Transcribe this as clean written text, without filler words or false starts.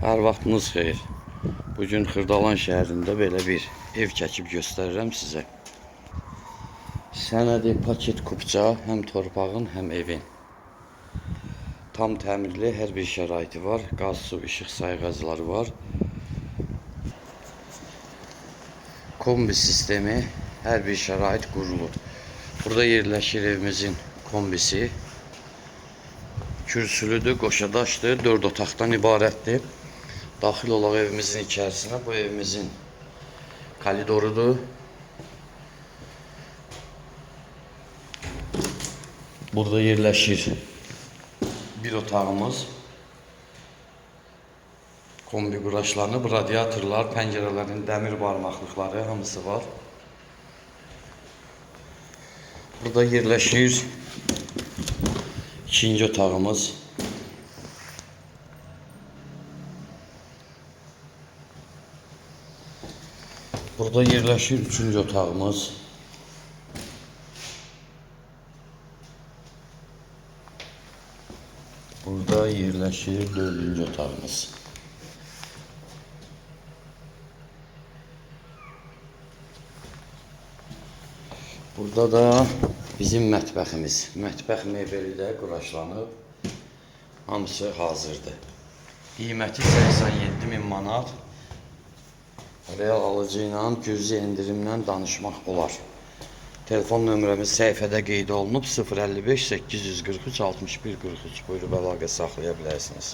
Hər vaxtınız xeyir. Bugün Xırdalan şəhərində belə bir ev çəkib göstərirəm sizə. Sənədi paket kupça, həm torpağın, həm evin. Tam təmirli, hər bir şəraiti var. Qaz, su, işıq sayğacları var. Kombi sistemi, hər bir şərait qurulur. Burada yerləşir evimizin kombisi. Kürsülüdür, qoşadaşdır, 4 otaqdan ibarətdir. Daxil olaq evimizin içərisinə. Bu evimizin koridorudur. Burada yerləşir bir otağımız. Kombi quraşlanıb, radiatorlar, pəncərələrin dəmir barmaqlıqları hamısı var. Burada yerləşir ikinci otağımız. Burada yerləşir üçüncü otağımız. Burada yerləşir dördüncü otağımız. Burada da bizim mətbəximiz. Mətbəx mebeli də quraşlanıb. Hamısı hazırdır. Qiyməti 87.000 manat. Real alıcı ilə cüzi endirimlə danışmaq olar. Telefon nömrəmiz səhifədə qeyd olunub 055 843 61 43. Buyurub əlaqə saxlaya bilərsiniz.